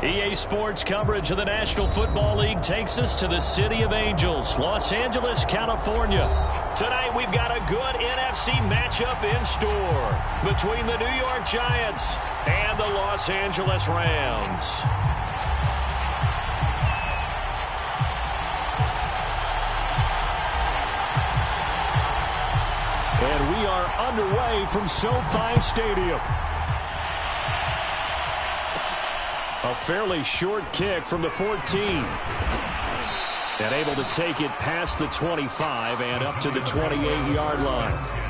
EA Sports coverage of the National Football League takes us to the City of Angels, Los Angeles, California. Tonight we've got a good NFC matchup in store between the New York Giants and the Los Angeles Rams. And we are underway from SoFi Stadium. A fairly short kick from the 14. And able to take it past the 25 and up to the 28-yard line.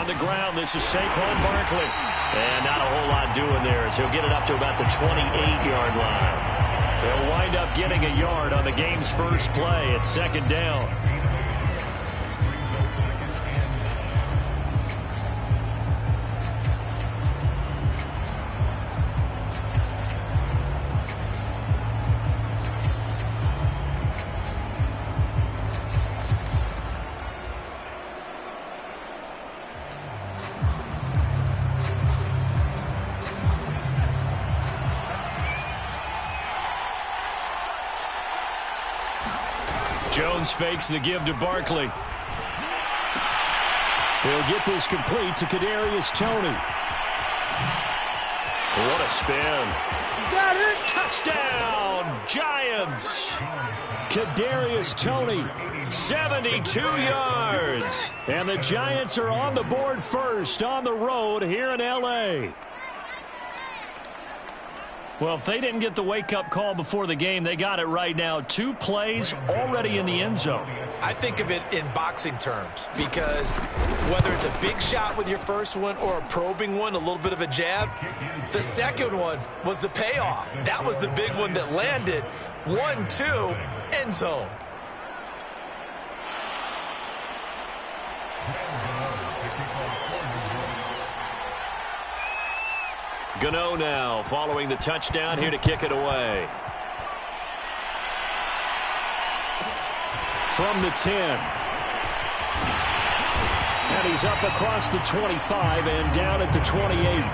the ground. This is Saquon Barkley. And not a whole lot doing there as he'll get it up to about the 28-yard line. They'll wind up getting a yard on the game's first play at second down. Jones fakes the give to Barkley. He'll get this complete to Kadarius Toney. What a spin. Got it! Touchdown, Giants! Kadarius Toney, 72 yards. And the Giants are on the board first on the road here in L.A. Well, if they didn't get the wake-up call before the game, they got it right now. 2 plays already in the end zone. I think of it in boxing terms because whether it's a big shot with your first one or a probing one, a little bit of a jab, the second one was the payoff. That was the big one that landed. 1-2, end zone. Gano now following the touchdown here to kick it away. From the 10. And he's up across the 25 and down at the 28.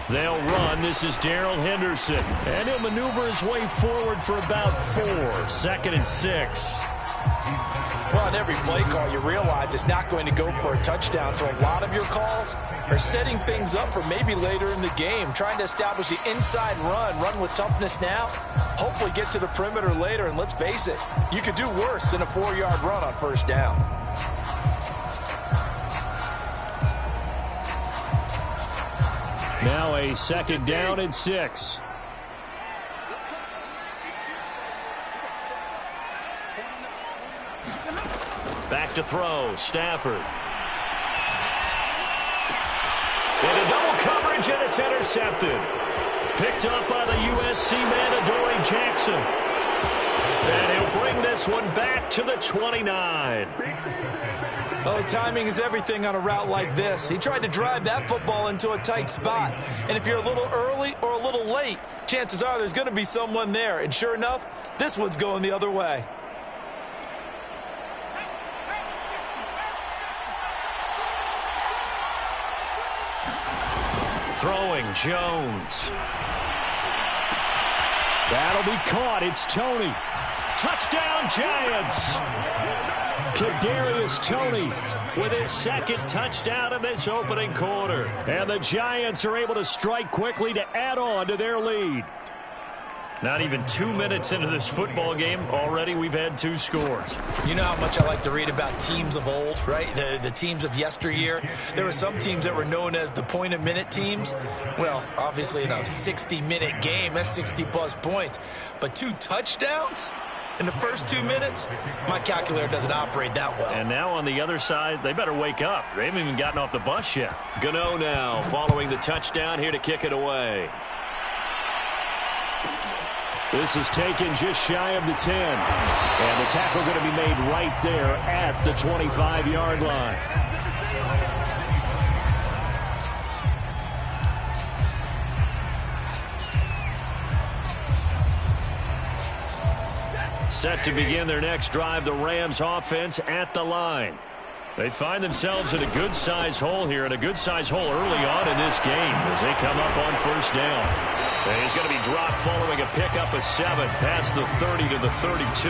They'll run. This is Darrell Henderson. And he'll maneuver his way forward for about 4. 2nd and 6. Well, on every play call, you realize it's not going to go for a touchdown. So a lot of your calls are setting things up for maybe later in the game, trying to establish the inside run with toughness now, hopefully get to the perimeter later. And let's face it, you could do worse than a 4-yard run on first down. Now a 2nd down and 6. Back to throw, Stafford. Into double coverage, and it's intercepted. Picked up by the USC man, Adoree Jackson. And he'll bring this one back to the 29. Oh, timing is everything on a route like this. He tried to drive that football into a tight spot. And if you're a little early or a little late, chances are there's going to be someone there. And sure enough, this one's going the other way. Throwing, Jones. That'll be caught. It's Toney. Touchdown, Giants. Kadarius Toney with his 2nd touchdown in this opening quarter. And the Giants are able to strike quickly to add on to their lead. Not even 2 minutes into this football game, already we've had 2 scores. You know how much I like to read about teams of old, right? The teams of yesteryear. There were some teams that were known as the point-a-minute teams. Well, obviously in a 60-minute game, that's 60-plus points. But 2 touchdowns in the first 2 minutes, my calculator doesn't operate that well. And now on the other side, they better wake up. They haven't even gotten off the bus yet. Gano now following the touchdown here to kick it away. This is taken just shy of the 10. And the tackle going to be made right there at the 25-yard line. Set to begin their next drive, the Rams offense at the line. They find themselves in a good-sized hole here, and a good-sized hole early on in this game as they come up on first down. And he's going to be dropped following a pickup of 7 past the 30 to the 32.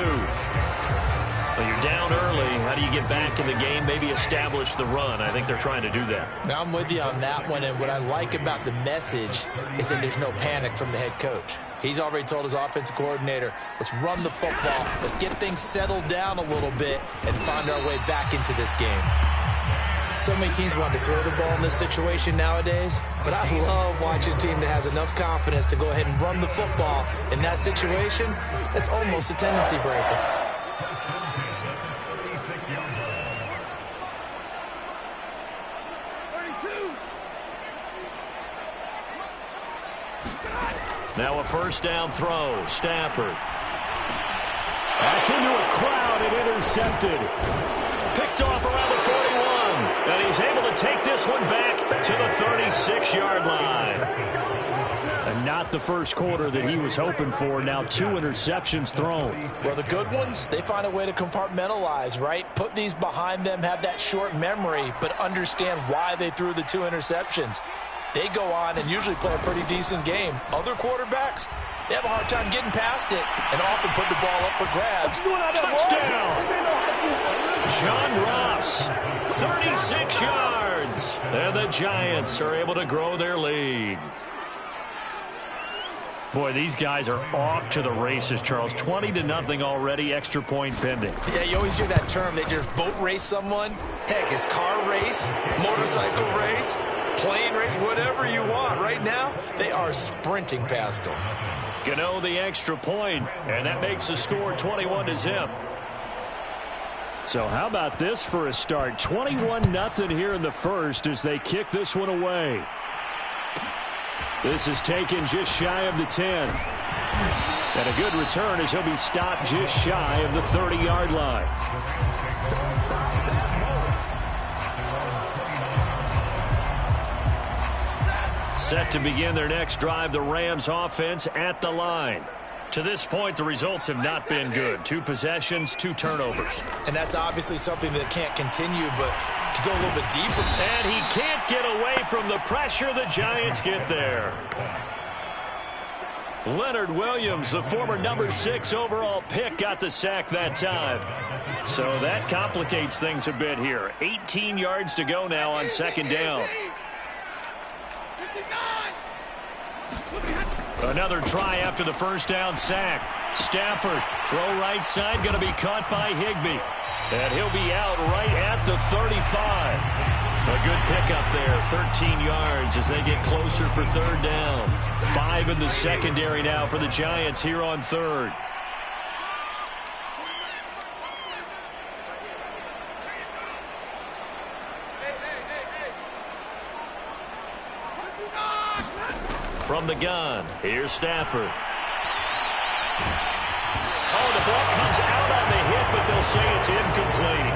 Well, you're down early. How do you get back in the game, maybe establish the run? I think they're trying to do that. Now, I'm with you on that one, and what I like about the message is that there's no panic from the head coach. He's already told his offensive coordinator, let's run the football, let's get things settled down a little bit and find our way back into this game. So many teams want to throw the ball in this situation nowadays, but I love watching a team that has enough confidence to go ahead and run the football in that situation. It's almost a tendency breaker. Now a first down throw. Stafford. That's into a crowd and intercepted. Picked off around the 41. And he's able to take this one back to the 36-yard line. And not the first quarter that he was hoping for. Now 2 interceptions thrown. Well, the good ones, they find a way to compartmentalize, right? Put these behind them, have that short memory, but understand why they threw the 2 interceptions. They go on and usually play a pretty decent game. Other quarterbacks, they have a hard time getting past it and often put the ball up for grabs. Touchdown! John Ross, 36 yards. And the Giants are able to grow their lead. Boy, these guys are off to the races, Charles. 20-0 already, extra point pending. Yeah, you always hear that term. They just boat race someone. Heck, it's car race, motorcycle race, plane race, whatever you want. Right now, they are sprinting past them. Gano the extra point, and that makes the score 21-0. So how about this for a start? 21-0 here in the first as they kick this one away. This is taken just shy of the 10. And a good return as he'll be stopped just shy of the 30-yard line. Set to begin their next drive, the Rams offense at the line. To this point, the results have not been good. 2 possessions, 2 turnovers. And that's obviously something that can't continue, but to go a little bit deeper. And he can't get away from the pressure. The Giants get there. Leonard Williams, the former number 6 overall pick, got the sack that time. So that complicates things a bit here. 18 yards to go now on second down. Another try after the first down sack. Stafford, throw right side, going to be caught by Higbee. And he'll be out right at the 35. A good pickup there, 13 yards as they get closer for third down. 5 in the secondary now for the Giants here on third. From the gun, here's Stafford. Oh, the ball comes out on the hit, but they'll say it's incomplete.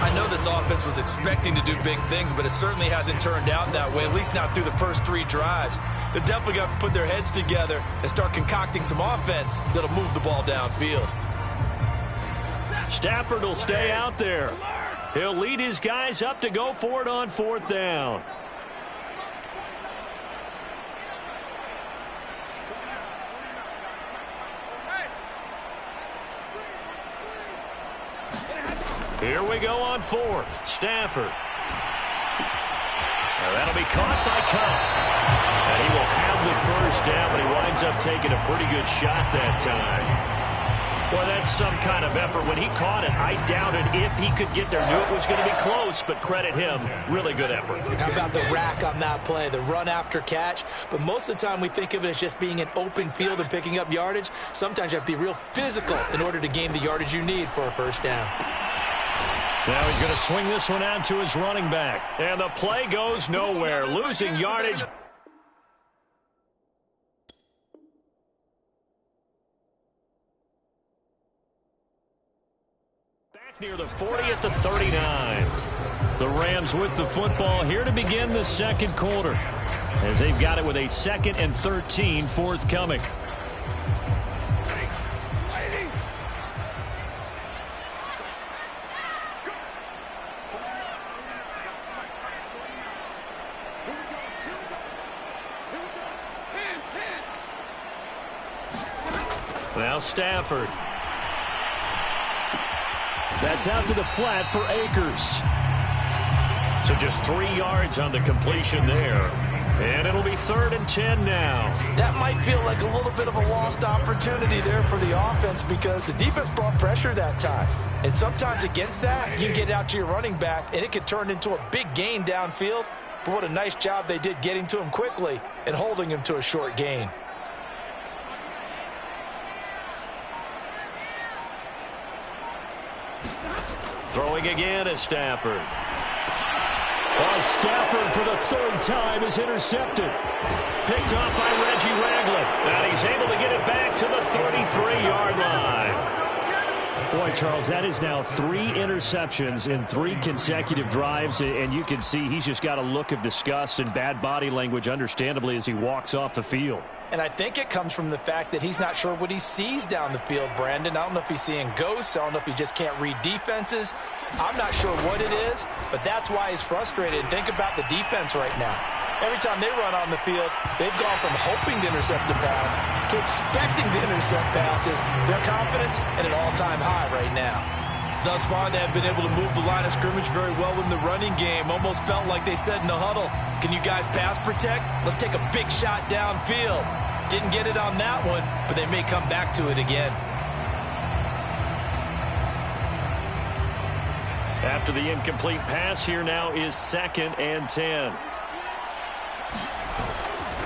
I know this offense was expecting to do big things, but it certainly hasn't turned out that way, at least not through the first 3 drives. They're definitely going to have to put their heads together and start concocting some offense that'll move the ball downfield. Stafford will stay out there. He'll lead his guys up to go for it on 4th down. Here we go on 4th. Stafford. Now that'll be caught by Cup. And he will have the first down, but he winds up taking a pretty good shot that time. Well, that's some kind of effort. When he caught it, I doubted if he could get there. Knew it was going to be close, but credit him. Really good effort. How about the rack on that play, the run after catch? But most of the time we think of it as just being an open field and picking up yardage. Sometimes you have to be real physical in order to gain the yardage you need for a first down. Now he's going to swing this one out to his running back. And the play goes nowhere. Losing yardage. Back near the 40 at the 39. The Rams with the football here to begin the second quarter, as they've got it with a 2nd and 13 forthcoming. Now Stafford. That's out to the flat for Akers. So just 3 yards on the completion there. And it'll be 3rd and 10 now. That might feel like a little bit of a lost opportunity there for the offense because the defense brought pressure that time. And sometimes against that, you can get out to your running back, and it could turn into a big gain downfield. But what a nice job they did getting to him quickly and holding him to a short gain. Throwing again is Stafford. Well, Stafford for the 3rd time is intercepted. Picked off by Reggie Ragland. And is able to get it back to the 33-yard line. Boy, Charles, that is now 3 interceptions in 3 consecutive drives, and you can see he's just got a look of disgust and bad body language, understandably, as he walks off the field. And I think it comes from the fact that he's not sure what he sees down the field, Brandon. I don't know if he's seeing ghosts. I don't know if he just can't read defenses. I'm not sure what it is, but that's why he's frustrated. Think about the defense right now. Every time they run on the field, they've gone from hoping to intercept a pass to expecting to intercept passes. Their confidence at an all-time high right now. Thus far, they have been able to move the line of scrimmage very well in the running game. Almost felt like they said in the huddle, can you guys pass protect? Let's take a big shot downfield. Didn't get it on that one, but they may come back to it again. After the incomplete pass, here now is 2nd and 10.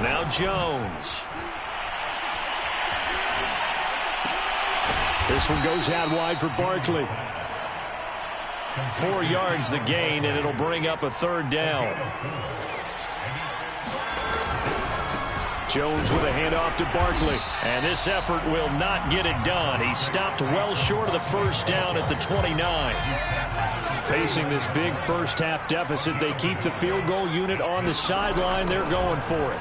Now Jones. This one goes out wide for Barkley. 4 yards the gain, and it'll bring up a 3rd down. Jones with a handoff to Barkley. And this effort will not get it done. He stopped well short of the 1st down at the 29. Facing this big first-half deficit, they keep the field goal unit on the sideline. They're going for it.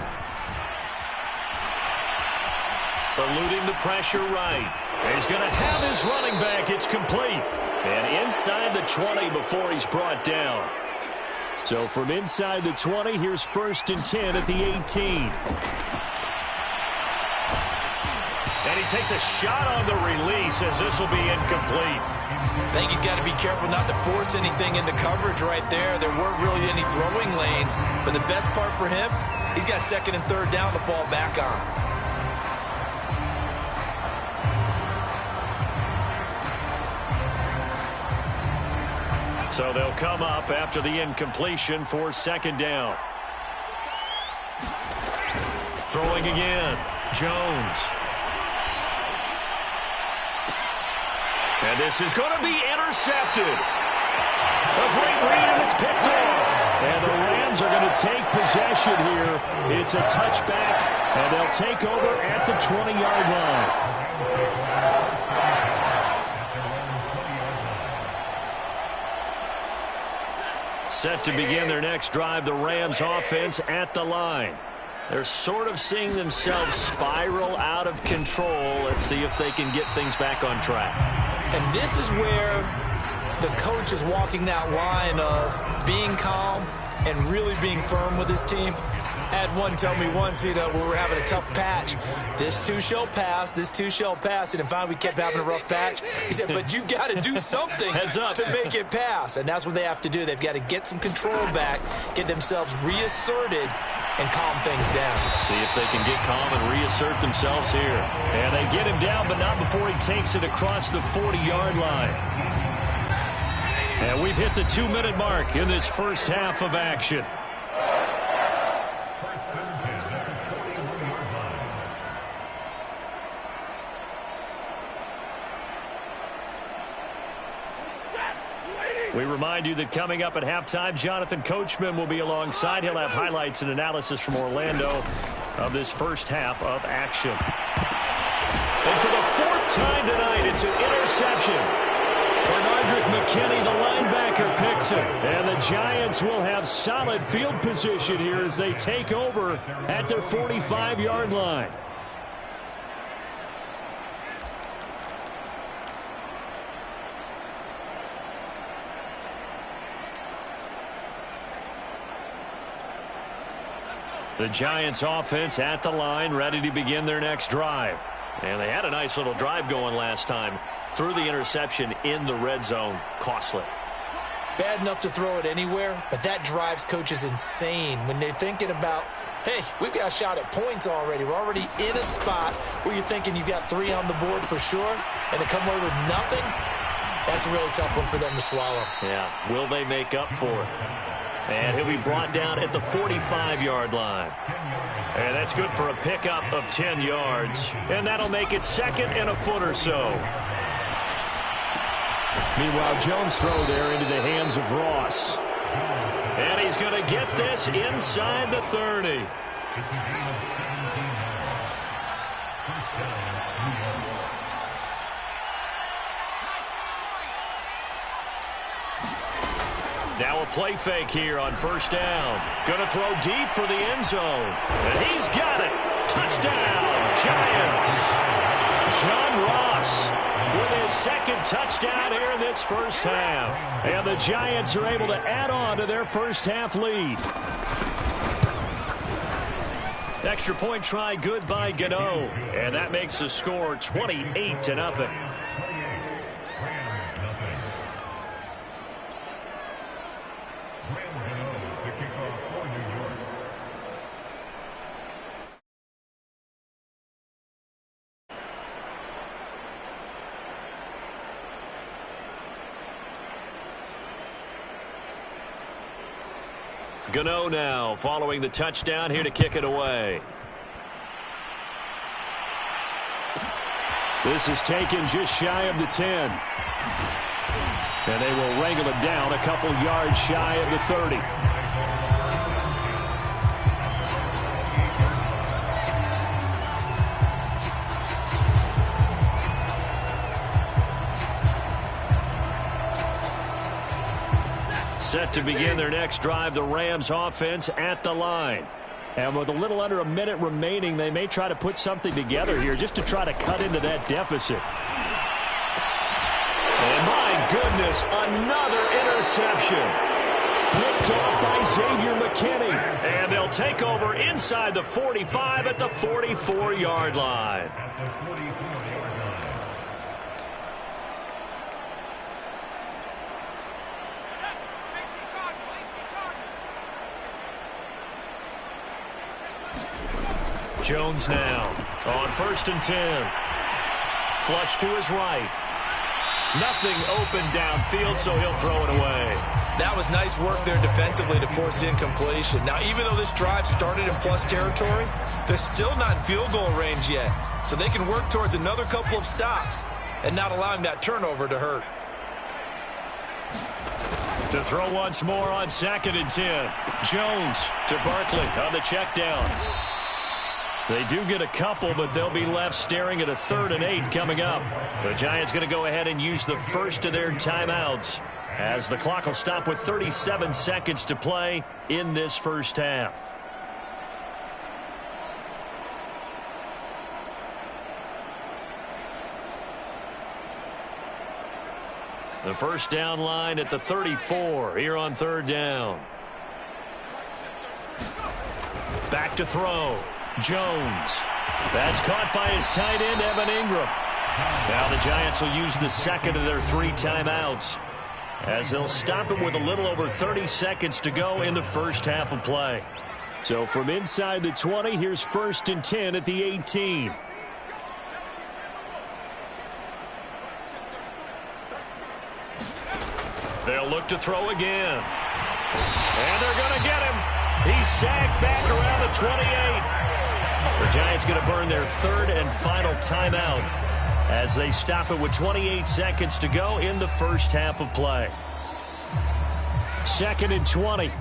Eluding the pressure right. He's going to have his running back. It's complete. And inside the 20 before he's brought down. So from inside the 20, here's 1st and 10 at the 18. And he takes a shot on the release as this will be incomplete. I think he's got to be careful not to force anything into coverage right there. There weren't really any throwing lanes. But the best part for him, he's got 2nd and 3rd down to fall back on. So they'll come up after the incompletion for 2nd down. Throwing again. Jones. And this is going to be intercepted. A great read, and it's picked off. And the Rams are going to take possession here. It's a touchback, and they'll take over at the 20-yard line. Set to begin their next drive, the Rams offense at the line. They're sort of seeing themselves spiral out of control. Let's see if they can get things back on track. And this is where the coach is walking that line of being calm and really being firm with his team. I had one tell me once, when we were having a tough patch, this too shall pass, this too shall pass. And finally we kept having a rough patch. He said, but you've got to do something to make it pass. And that's what they have to do. They've got to get some control back, get themselves reasserted, and calm things down. See if they can get calm and reassert themselves here. And they get him down, but not before he takes it across the 40-yard line. And we've hit the 2-minute mark in this first half of action. We remind you that coming up at halftime, Jonathan Coachman will be alongside. He'll have highlights and analysis from Orlando of this first half of action. And for the 4th time tonight, it's an interception. Bernardrick McKinney, the linebacker, picks it. And the Giants will have solid field position here as they take over at their 45-yard line. The Giants offense at the line, ready to begin their next drive. And they had a nice little drive going last time. Threw the interception in the red zone. Costly. Bad enough to throw it anywhere, but that drives coaches insane when they're thinking about, hey, we've got a shot at points already. We're already in a spot where you're thinking you've got 3 on the board for sure, and to come away with nothing, that's a really tough one for them to swallow. Yeah, will they make up for it? And he'll be brought down at the 45-yard line. And that's good for a pickup of 10 yards. And that'll make it 2nd and a foot or so. Meanwhile, Jones' throw there into the hands of Ross. And he's going to get this inside the 30. Now a play fake here on first down. Going to throw deep for the end zone. And he's got it. Touchdown, Giants. John Ross with his second touchdown here in this first half. And the Giants are able to add on to their first half lead. Extra point try good by Gano. And that makes the score 28-0. Gano now following the touchdown here to kick it away. This is taken just shy of the 10. And they will wrangle it down a couple yards shy of the 30. Set to begin their next drive, the Rams offense at the line. And with a little under a minute remaining, they may try to put something together here just to try to cut into that deficit. And my goodness, another interception. Picked off by Xavier McKinney. And they'll take over inside the 45 at the 44-yard line. Jones now on 1st and 10. Flush to his right. Nothing open downfield, so he'll throw it away. That was nice work there defensively to force incompletion. Now, even though this drive started in plus territory, they're still not in field goal range yet. So they can work towards another couple of stops and not allowing that turnover to hurt. To throw once more on 2nd and 10. Jones to Barkley on the check down. They do get a couple, but they'll be left staring at a 3rd and 8 coming up. The Giants going to go ahead and use the first of their timeouts as the clock will stop with 37 seconds to play in this first half. The first down line at the 34 here on 3rd down. Back to throw. Jones. That's caught by his tight end, Evan Ingram. Now the Giants will use the second of their 3 timeouts as they'll stop it with a little over 30 seconds to go in the first half of play. So from inside the 20, here's 1st and 10 at the 18. They'll look to throw again. And they're going to get him. He's sacked back around the 28. The Giants going to burn their 3rd and final timeout as they stop it with 28 seconds to go in the first half of play. 2nd and 20.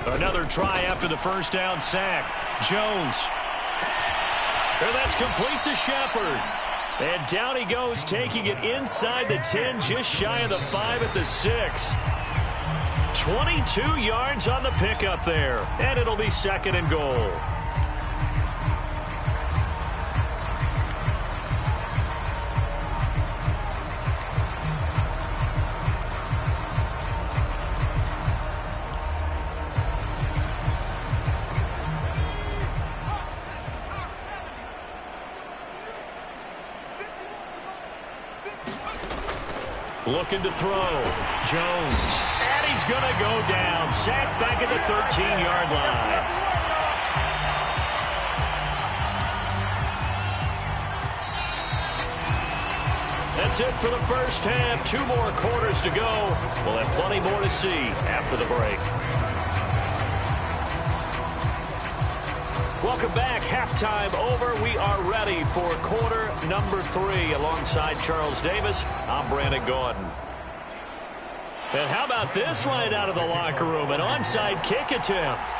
Another try after the first down sack. Jones. And that's complete to Shepard. And down he goes, taking it inside the 10, just shy of the 5 at the 6. 22 yards on the pickup there. And it'll be 2nd and goal. Looking to throw. Jones. And he's going to go down. Sacked back at the 13-yard line. That's it for the first half. 2 more quarters to go. We'll have plenty more to see after the break. Welcome back. Halftime over. We are ready for quarter number 3. Alongside Charles Davis, I'm Brandon Gordon. And how about this right out of the locker room? An onside kick attempt.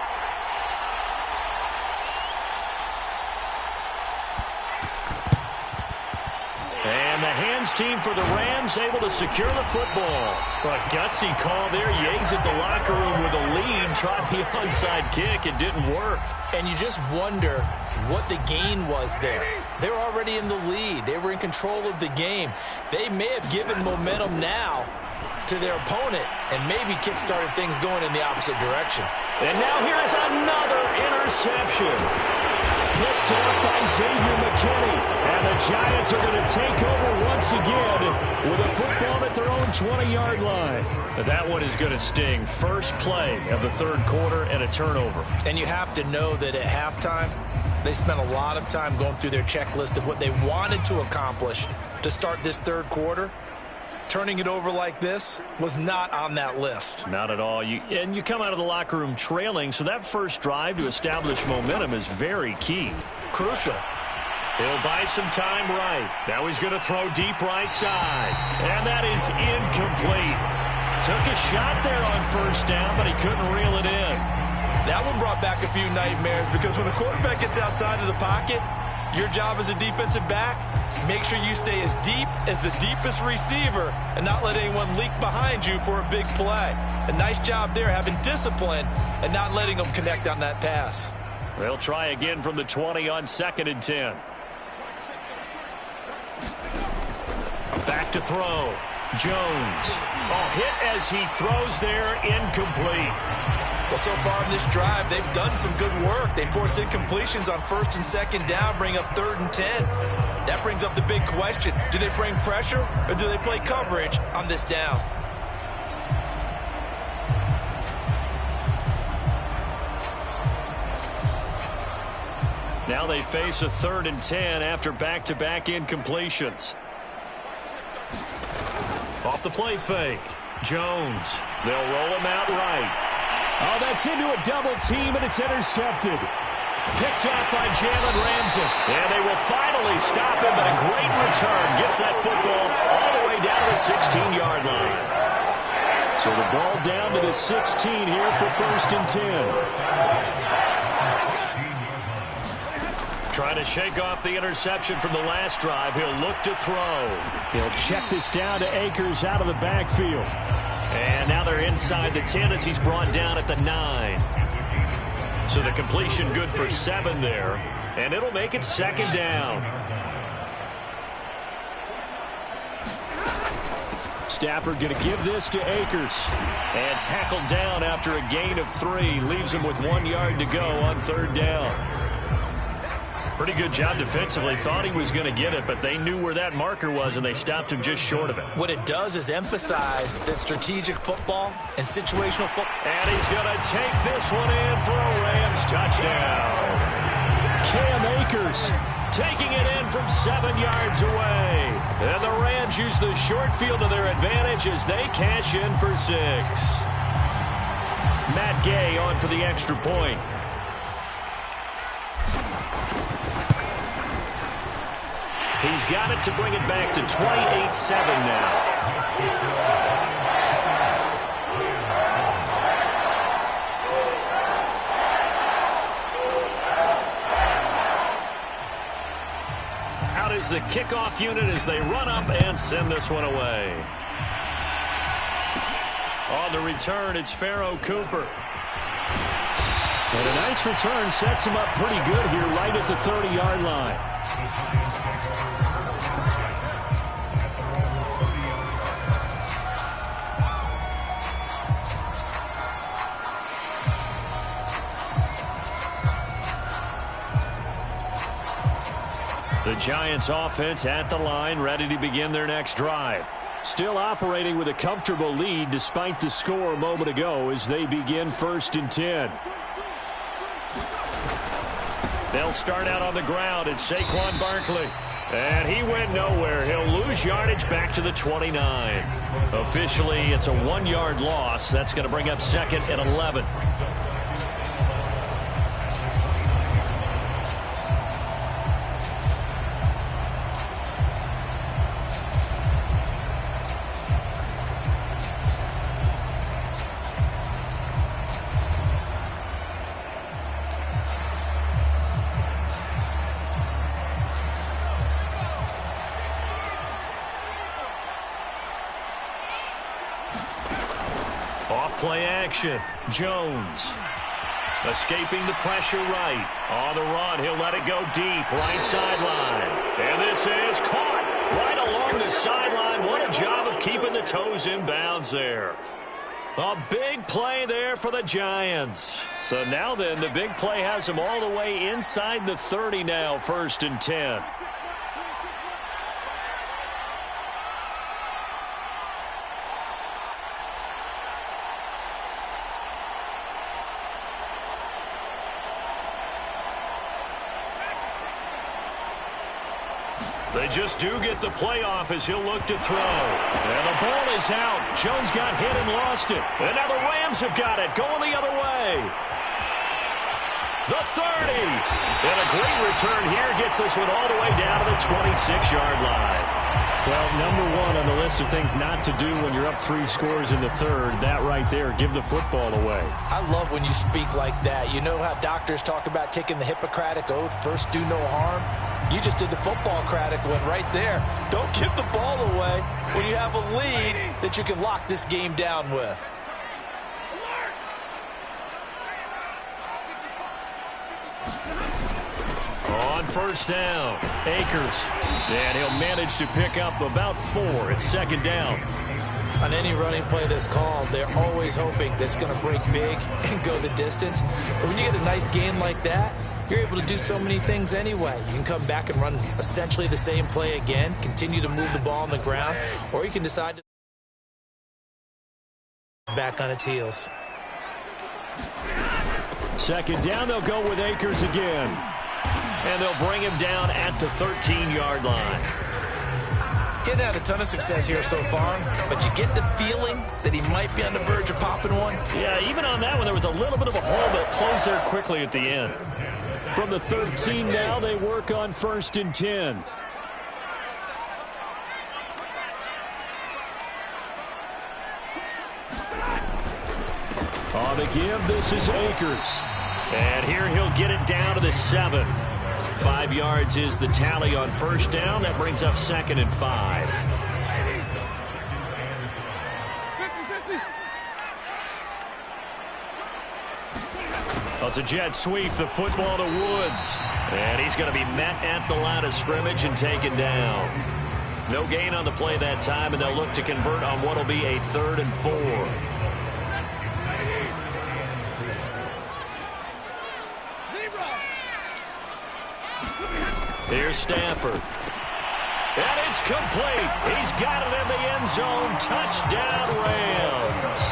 And the hands team for the Rams able to secure the football. A gutsy call there. Yates at the locker room with a lead. Tried the onside kick. It didn't work. And you just wonder what the gain was there. They were already in the lead. They were in control of the game. They may have given momentum now to their opponent and maybe kick-started things going in the opposite direction. And now here is another interception. Picked up by Xavier McKinney. And the Giants are going to take over once again with a football at their own 20-yard line. That one is going to sting. First play of the third quarter and a turnover. And you have to know that at halftime, they spent a lot of time going through their checklist of what they wanted to accomplish to start this third quarter. Turning it over like this was not on that list. Not at all. And you come out of the locker room trailing, so that first drive to establish momentum is very key. Crucial. He'll buy some time right. Now he's going to throw deep right side. And that is incomplete. Took a shot there on first down, but he couldn't reel it in. That one brought back a few nightmares because when a quarterback gets outside of the pocket, your job as a defensive back, make sure you stay as deep as the deepest receiver and not let anyone leak behind you for a big play. A nice job there having discipline and not letting them connect on that pass. They'll try again from the 20 on 2nd and 10. Back to throw. Jones. Hit as he throws there, incomplete. Well, so far in this drive, they've done some good work. They force incompletions on 1st and 2nd down, bring up 3rd and 10. That brings up the big question. Do they bring pressure or do they play coverage on this down? Now they face a 3rd and 10 after back-to-back incompletions. Off the play fake. Jones. They'll roll him out right. Oh, that's into a double team, and it's intercepted. Picked up by Jalen Ramsey. And they will finally stop him, but a great return. Gets that football all the way down to the 16-yard line. So the ball down to the 16 here for 1st and 10. Trying to shake off the interception from the last drive. He'll look to throw. He'll check this down to Akers out of the backfield. And now they're inside the 10 as he's brought down at the 9. So the completion good for 7 there. And it'll make it 2nd down. Stafford going to give this to Akers. And tackled down after a gain of 3. Leaves him with 1 yard to go on 3rd down. Pretty good job defensively. Thought he was going to get it, but they knew where that marker was, and they stopped him just short of it. What it does is emphasize that strategic football and situational football. And he's going to take this one in for a Rams touchdown. Cam Akers taking it in from 7 yards away. And the Rams use the short field to their advantage as they cash in for 6. Matt Gay on for the extra point. He's got it to bring it back to 28-7 now. Out is the kickoff unit as they run up and send this one away. On the return, it's Pharaoh Cooper. And a nice return sets him up pretty good here right at the 30-yard line. The Giants offense at the line, ready to begin their next drive. Still operating with a comfortable lead despite the score a moment ago as they begin 1st and 10. They'll start out on the ground. It's Saquon Barkley. And he went nowhere. He'll lose yardage back to the 29. Officially, it's a 1-yard loss. That's going to bring up 2nd and 11. Play action. Jones. Escaping the pressure right. On the run, he'll let it go deep. Right sideline. And this is caught right along the sideline. What a job of keeping the toes in bounds there. A big play there for the Giants. So now then, the big play has them all the way inside the 30 now, 1st and 10. They just do get the playoff as he'll look to throw. And the ball is out. Jones got hit and lost it. And now the Rams have got it, going the other way. The 30. And a great return here gets this one all the way down to the 26-yard line. Well, number one on the list of things not to do when you're up 3 scores in the third, that right there, give the football away. I love when you speak like that. You know how doctors talk about taking the Hippocratic Oath, first do no harm? You just did the football-cratic one right there. Don't give the ball away when you have a lead that you can lock this game down with. On 1st down, Akers. And he'll manage to pick up about 4. It's 2nd down. On any running play that's called, they're always hoping that it's going to break big and go the distance. But when you get a nice gain like that, you're able to do so many things anyway. You can come back and run essentially the same play again, continue to move the ball on the ground, or you can decide to back on its heels. 2nd down, they'll go with Akers again. And they'll bring him down at the 13-yard line. Getting had a ton of success here so far, but you get the feeling that he might be on the verge of popping one. Yeah, even on that one, there was a little bit of a hole that closed there quickly at the end. From the 13 now, they work on 1st and 10. On the give, this is Akers. And here he'll get it down to the 7. 5 yards is the tally on 1st down. That brings up 2nd and 5. Well, it's a jet sweep, the football to Woods. And he's going to be met at the line of scrimmage and taken down. No gain on the play that time, and they'll look to convert on what will be a 3rd and 4. Here's Stafford. And it's complete. He's got it in the end zone. Touchdown, Rams.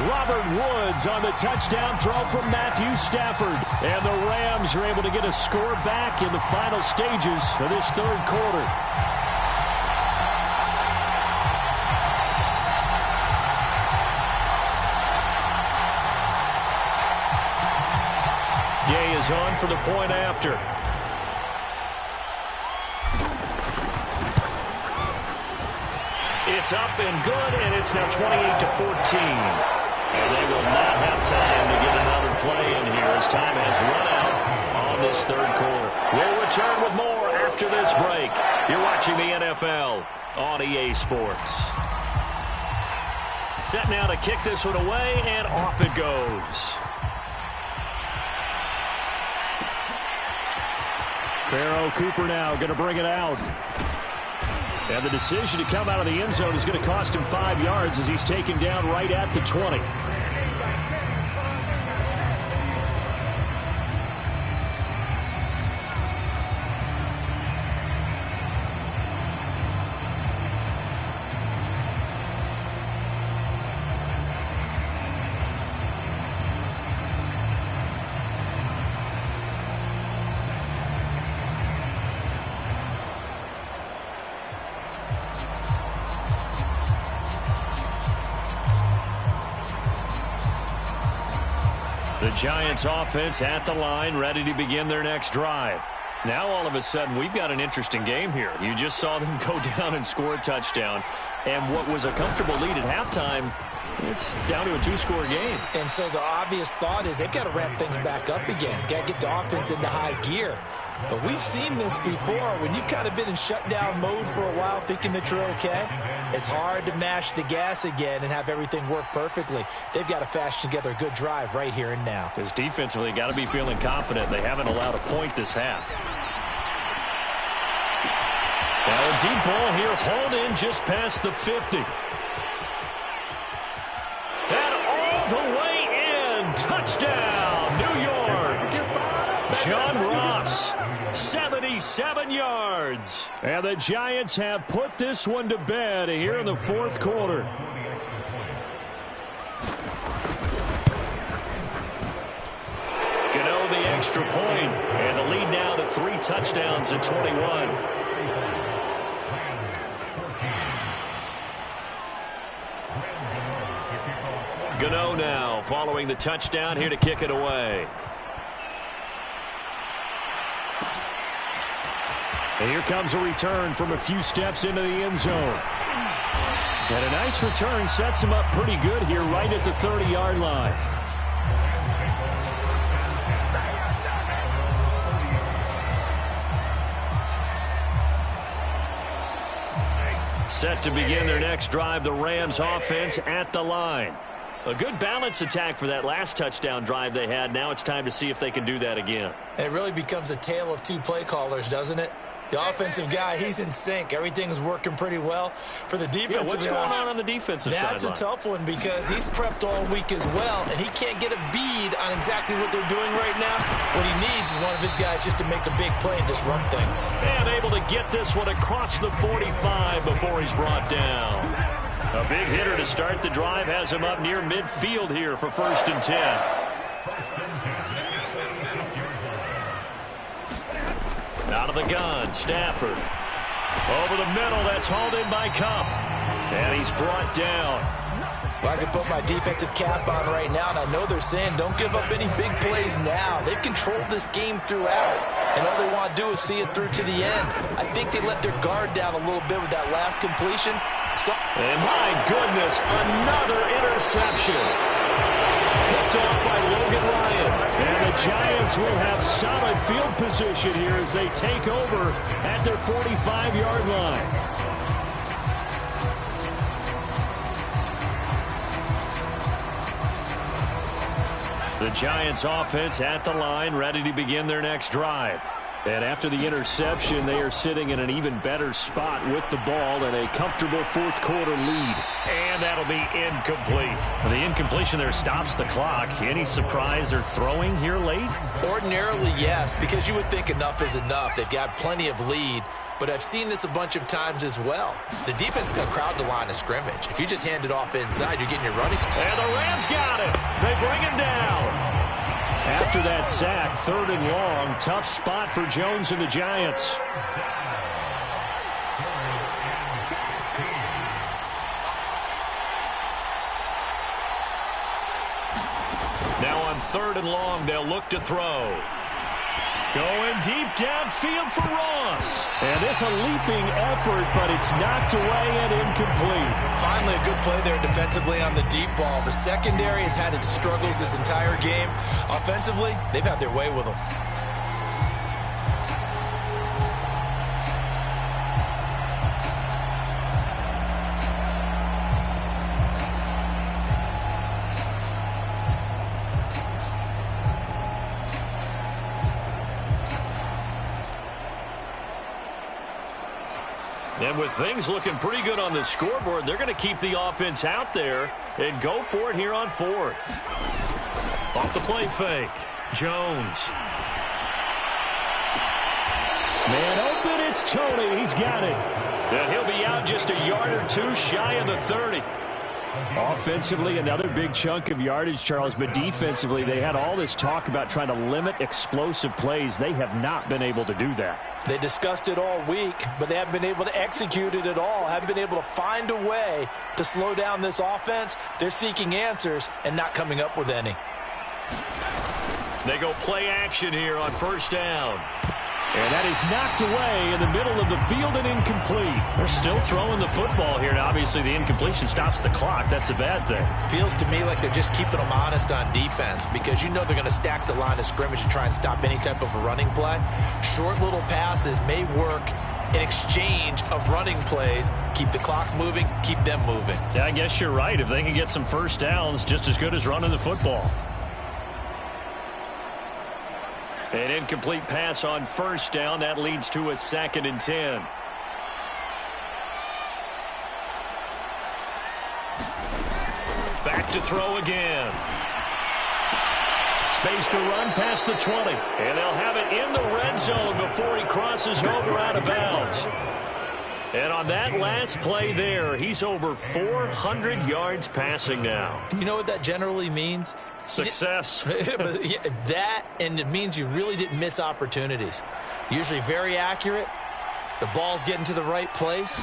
Robert Woods on the touchdown throw from Matthew Stafford. And the Rams are able to get a score back in the final stages of this 3rd quarter. Gay is on for the point after. It's up and good, and it's now 28-14. And they will not have time to get another play in here as time has run out on this 3rd quarter. We'll return with more after this break. You're watching the NFL on EA Sports. Set now to kick this one away, and off it goes. Pharaoh Cooper now going to bring it out. And the decision to come out of the end zone is going to cost him 5 yards as he's taken down right at the 20. The Giants offense at the line, ready to begin their next drive. Now all of a sudden we've got an interesting game here. You just saw them go down and score a touchdown. And what was a comfortable lead at halftime It's down to a two-score game. And so the obvious thought is they've got to ramp things back up again. Got to get the offense into high gear. But we've seen this before. When you've kind of been in shutdown mode for a while thinking that you're okay, it's hard to mash the gas again and have everything work perfectly. They've got to fashion together a good drive right here and now. Because defensively, got to be feeling confident. They haven't allowed a point this half. Now a deep ball here, hauled in just past the 50. And all the way in. Touchdown, New York. John Ross, 77 yards. And the Giants have put this one to bed here in the fourth quarter. Gano the extra point, and the lead now to 3 touchdowns at 21. Gano now following the touchdown here to kick it away. And here comes a return from a few steps into the end zone. And a nice return sets him up pretty good here right at the 30-yard line. Set to begin their next drive, the Rams offense at the line. A good balance attack for that last touchdown drive they had. Now it's time to see if they can do that again. And it really becomes a tale of two play callers, doesn't it? The offensive guy, he's in sync. Everything's working pretty well. For the defensive guy, what's going on the defensive side? That's a tough one because he's prepped all week as well, and he can't get a bead on exactly what they're doing right now. What he needs is one of his guys just to make a big play and disrupt things. And able to get this one across the 45 before he's brought down. A big hitter to start the drive has him up near midfield here for 1st and 10. Out of the gun, Stafford. Over the middle, that's hauled in by Cup. And he's brought down. Well, I can put my defensive cap on right now, and I know they're saying don't give up any big plays now. They've controlled this game throughout, and all they want to do is see it through to the end. I think they let their guard down a little bit with that last completion. And my goodness, another interception. Picked off by Logan Ryan. And the Giants will have solid field position here as they take over at their 45-yard line. The Giants offense at the line, ready to begin their next drive. And after the interception, they are sitting in an even better spot with the ball and a comfortable fourth quarter lead. And that'll be incomplete. The incompletion there stops the clock. Any surprise they're throwing here late? Ordinarily, yes, because you would think enough is enough. They've got plenty of lead. But I've seen this a bunch of times as well. The defense can crowd the line of scrimmage. If you just hand it off inside, you're getting your running. And the Rams got it. They bring him down. After that sack, 3rd and long, tough spot for Jones and the Giants. Now on 3rd and long, they'll look to throw. Going deep downfield for Ross. And it's a leaping effort, but it's knocked away and incomplete. Finally, a good play there defensively on the deep ball. The secondary has had its struggles this entire game. Offensively, they've had their way with them. And with things looking pretty good on the scoreboard, they're going to keep the offense out there and go for it here on 4th. Off the play fake. Jones. Man open, it's Tony. He's got it. And he'll be out just a yard or two shy of the 30. Offensively, another big chunk of yardage, Charles, but defensively, they had all this talk about trying to limit explosive plays. They have not been able to do that. They discussed it all week, but they haven't been able to execute it at all, haven't been able to find a way to slow down this offense. They're seeking answers and not coming up with any. They go play action here on 1st down. And that is knocked away in the middle of the field and incomplete. They're still throwing the football here. Now, obviously, the incompletion stops the clock. That's a bad thing. Feels to me like they're just keeping them honest on defense because you know they're going to stack the line of scrimmage and try and stop any type of a running play. Short little passes may work in exchange of running plays. Keep the clock moving, keep them moving. Yeah, I guess you're right. If they can get some first downs, just as good as running the football. An incomplete pass on first down. That leads to a 2nd and 10. Back to throw again. Space to run past the 20. And they'll have it in the red zone before he crosses over out of bounds. And on that last play there, he's over 400 yards passing now. You know what that generally means? Success. That, and it means you really didn't miss opportunities. Usually very accurate. The ball's getting to the right place.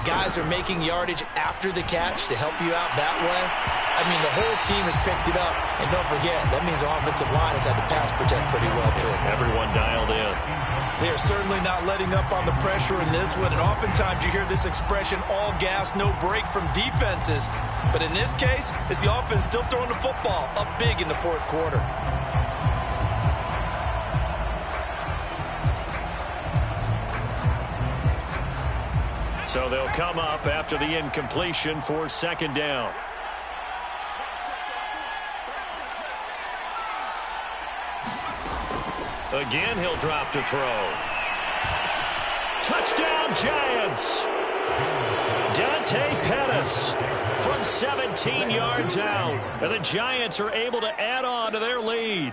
Guys are making yardage after the catch to help you out that way. I mean, the whole team has picked it up. And don't forget, that means the offensive line has had to pass protect pretty well, too. Everyone dialed in. They are certainly not letting up on the pressure in this one. And oftentimes you hear this expression, all gas, no break from defenses. But in this case, it's the offense still throwing the football up big in the fourth quarter. So they'll come up after the incompletion for 2nd down. Again, he'll drop to throw. Touchdown, Giants! Dante Pettis from 17 yards out. And the Giants are able to add on to their lead.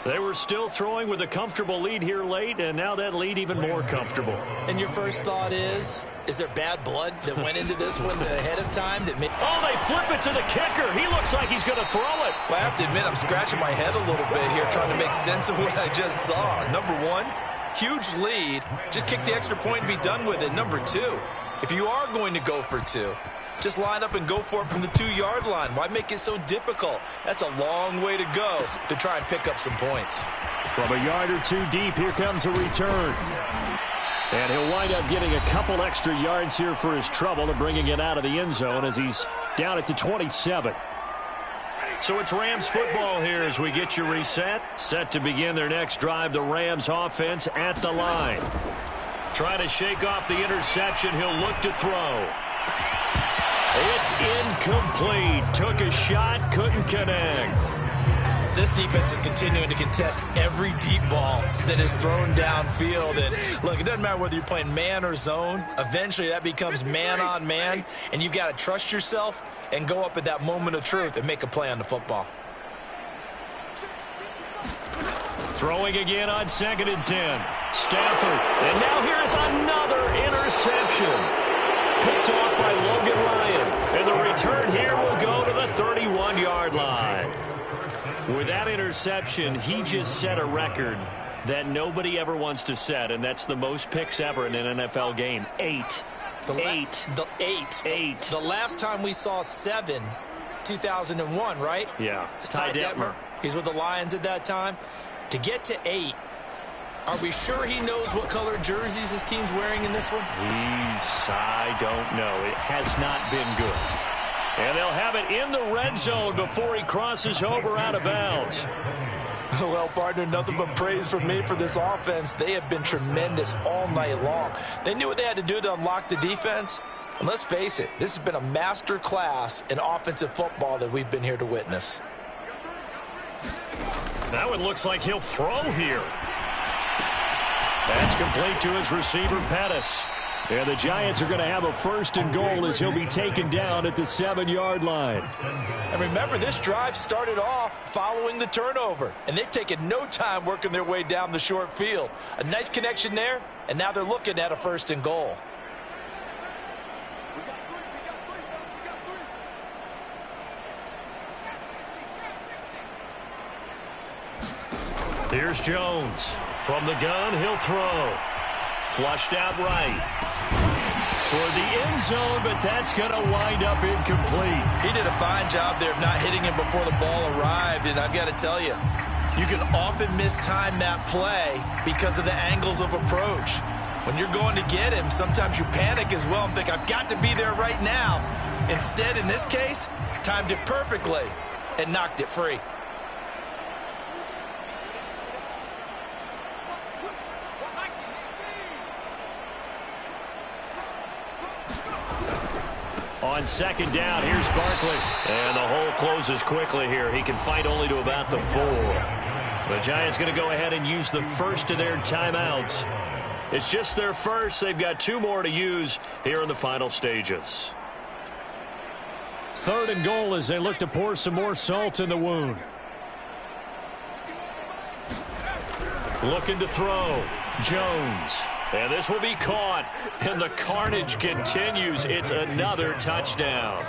They were still throwing with a comfortable lead here late, and now that lead even more comfortable. And your first thought is there bad blood that went into this one ahead of time? That oh, they flip it to the kicker. He looks like he's going to throw it. Well, I have to admit, I'm scratching my head a little bit here trying to make sense of what I just saw. Number one, huge lead. Just kick the extra point and be done with it. Number two, if you are going to go for two, just line up and go for it from the 2-yard line. Why make it so difficult? That's a long way to go to try and pick up some points. From a yard or two deep, here comes a return. And he'll wind up getting a couple extra yards here for his trouble and bringing it out of the end zone as he's down at the 27. So it's Rams football here as we get you reset. Set to begin their next drive, the Rams offense at the line. Trying to shake off the interception. He'll look to throw. It's incomplete. Took a shot, couldn't connect. This defense is continuing to contest every deep ball that is thrown downfield. And look, it doesn't matter whether you're playing man or zone. Eventually that becomes man on man. And you've got to trust yourself and go up at that moment of truth and make a play on the football. Throwing again on 2nd and 10. Stafford. And now here is another interception. Picked off by Logan Ryan. And the return here will go to the 31-yard line. With that interception, he just set a record that nobody ever wants to set, and that's the most picks ever in an NFL game. 8. Eight. The last time we saw 7, 2001, right? Yeah. It's Ty Detmer. He's with the Lions at that time. To get to 8, are we sure he knows what color jerseys his team's wearing in this one? I don't know. It has not been good. And they'll have it in the red zone before he crosses over out of bounds. Well, partner, nothing but praise from me for this offense. They have been tremendous all night long. They knew what they had to do to unlock the defense. And let's face it, this has been a master class in offensive football that we've been here to witness. Now it looks like he'll throw here. That's complete to his receiver, Pettis. And the Giants are going to have a 1st and goal as he'll be taken down at the 7-yard line. And remember, this drive started off following the turnover. And they've taken no time working their way down the short field. A nice connection there, and now they're looking at a 1st and goal. Here's Jones. From the gun, he'll throw. Flushed out right. Toward the end zone, but that's going to wind up incomplete. He did a fine job there of not hitting him before the ball arrived. And I've got to tell you, You can often mistime that play because of the angles of approach. When you're going to get him, sometimes you panic as well and think, I've got to be there right now. Instead, in this case, timed it perfectly and knocked it free. On second down, here's Barkley. And the hole closes quickly here. He can fight only to about the 4. The Giants going to go ahead and use the first of their timeouts. It's just their first. They've got 2 more to use here in the final stages. 3rd and goal as they look to pour some more salt in the wound. Looking to throw. Jones. And this will be caught. And the carnage continues. It's another touchdown.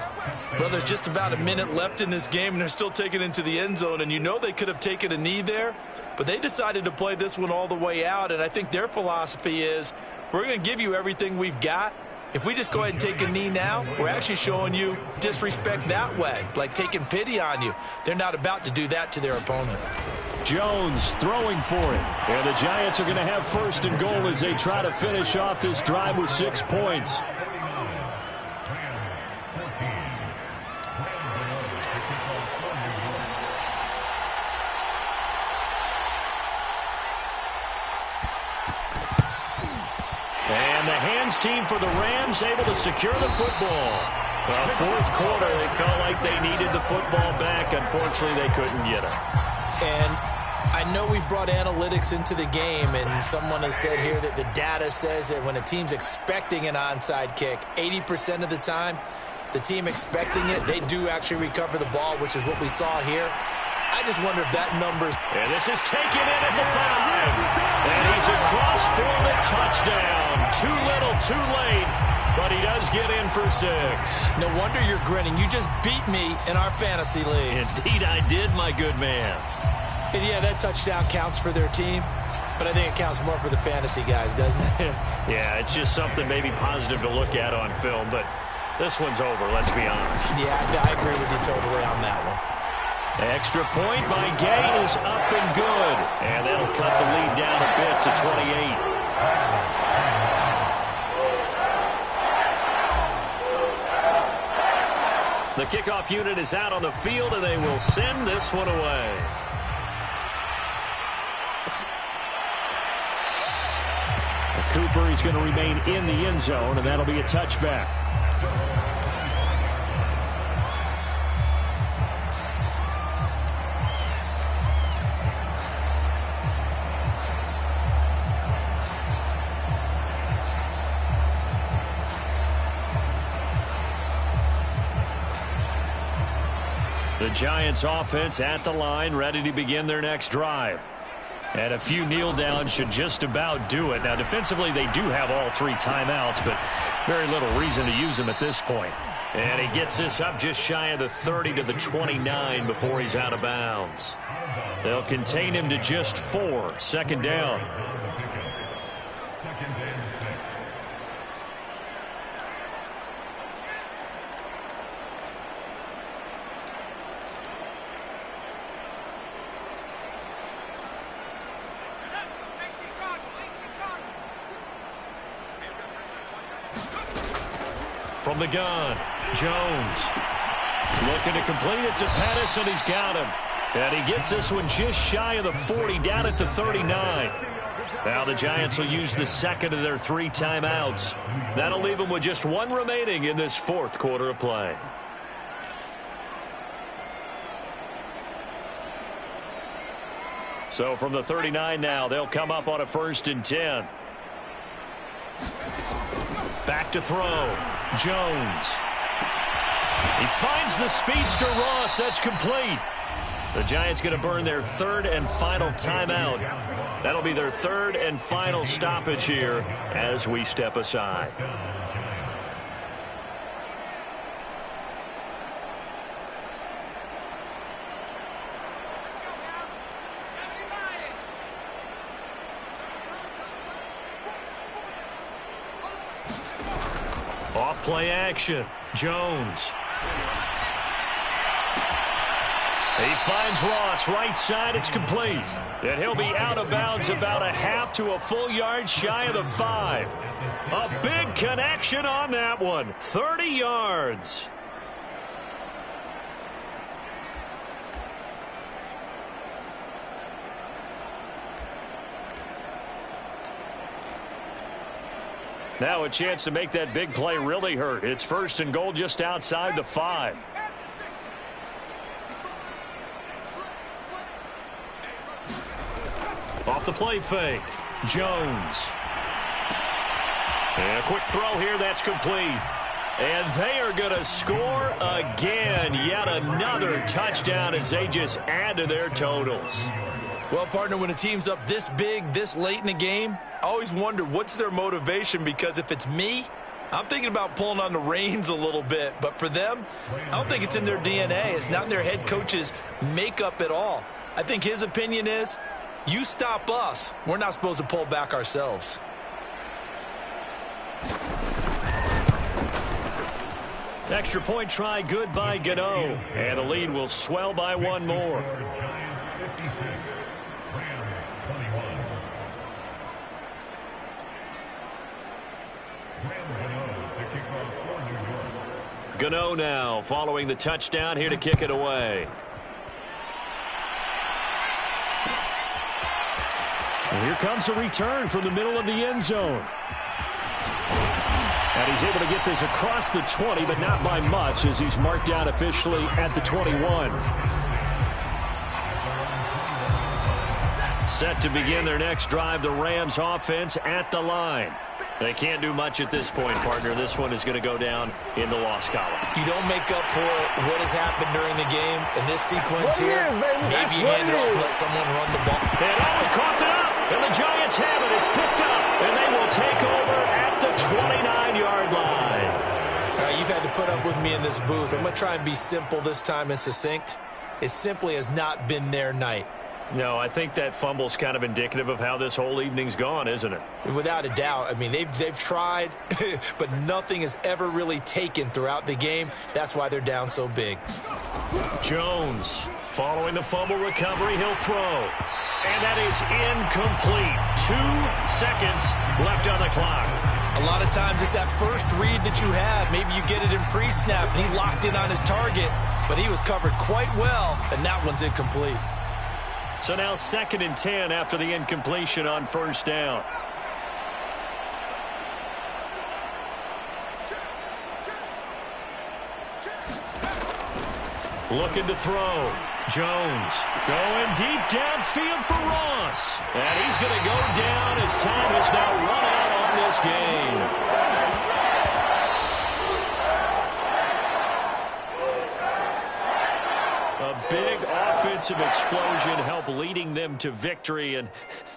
Well, there's just about a minute left in this game, and they're still taking it into the end zone. And you know they could have taken a knee there, but they decided to play this one all the way out. And I think their philosophy is, we're going to give you everything we've got. If we just go ahead and take a knee now, we're actually showing you disrespect that way, like taking pity on you. They're not about to do that to their opponent. Jones throwing for it. And the Giants are going to have 1st and goal as they try to finish off this drive with 6 points. And the hands team for the Rams able to secure the football. The 4th quarter, they felt like they needed the football back. Unfortunately, they couldn't get it. And I know we brought analytics into the game, and someone has said here that the data says that when a team's expecting an onside kick, 80% of the time, the team expecting it, they do actually recover the ball, which is what we saw here. I just wonder if that number's... And this is taken in at the 5. And he's across for the touchdown. Too little, too late, but he does get in for 6. No wonder you're grinning. You just beat me in our fantasy league. Indeed I did, my good man. And yeah, that touchdown counts for their team, but I think it counts more for the fantasy guys, doesn't it? Yeah, it's just something maybe positive to look at on film, but this one's over, let's be honest. Yeah, I agree with you totally on that one. Extra point by Gay is up and good, and that'll cut the lead down a bit to 28. The kickoff unit is out on the field, and they will send this one away. Cooper is going to remain in the end zone, and that'll be a touchback. The Giants offense at the line, ready to begin their next drive. And a few kneel downs should just about do it. Now, defensively, they do have all 3 timeouts, but very little reason to use them at this point. And he gets this up just shy of the 30 to the 29 before he's out of bounds. They'll contain him to just 4. 2nd down. From the gun, Jones looking to complete it to Pettis, and he's got him. And he gets this one just shy of the 40, down at the 39. Now the Giants will use the 2nd of their 3 timeouts. That'll leave them with just 1 remaining in this 4th quarter of play. So from the 39 now, they'll come up on a 1st and 10. Back to throw. Jones. He finds the speedster Ross. That's complete. The Giants going to burn their 3rd and final timeout. That'll be their 3rd and final stoppage here as we step aside. Off play action. Jones. He finds Ross, right side, it's complete. And he'll be out of bounds about a half to a full yard shy of the 5. A big connection on that one, 30 yards. Now a chance to make that big play really hurt. It's 1st and goal just outside the 5. Off the play fake, Jones. And a quick throw here, that's complete. And they are going to score again. Yet another touchdown as they just add to their totals. Well, partner, when a team's up this big, this late in the game, I always wonder what's their motivation, because if it's me, I'm thinking about pulling on the reins a little bit. But for them, I don't think it's in their DNA. It's not in their head coach's makeup at all. I think his opinion is, you stop us, we're not supposed to pull back ourselves. Extra point try good by Gano. And the lead will swell by one more. Gano now following the touchdown here to kick it away. And here comes a return from the middle of the end zone. And he's able to get this across the 20, but not by much, as he's marked down officially at the 21. Set to begin their next drive, the Rams offense at the line. They can't do much at this point, partner. This one is going to go down in the loss column. You don't make up for what has happened during the game in this sequence here. Maybe you hand it off and let someone run the ball. And he caught it up, and the Giants have it. It's picked up, and they will take over at the 29-yard line. All right, you've had to put up with me in this booth. I'm going to try and be simple this time and succinct. It simply has not been their night. No, I think that fumble's kind of indicative of how this whole evening's gone, isn't it? Without a doubt. I mean, they've tried, but nothing has ever really taken throughout the game. That's why they're down so big. Jones, following the fumble recovery, he'll throw. And that is incomplete. 2 seconds left on the clock. A lot of times it's that first read that you have. Maybe you get it in pre-snap, and he locked in on his target, but he was covered quite well, and that one's incomplete. So now 2nd and 10 after the incompletion on 1st down. Looking to throw. Jones going deep downfield for Ross. And he's going to go down as time has now run out on this game. A big offensive explosion helped leading them to victory. And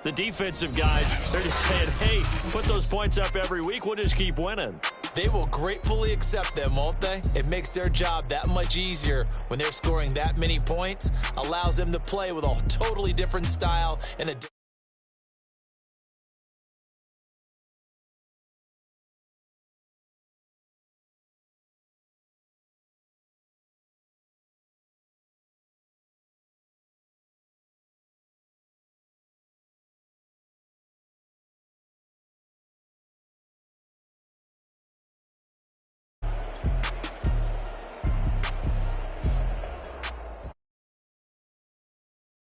the defensive guys, they're just saying, hey, put those points up every week. We'll just keep winning. They will gratefully accept them, won't they? It makes their job that much easier when they're scoring that many points. Allows them to play with a totally different style and a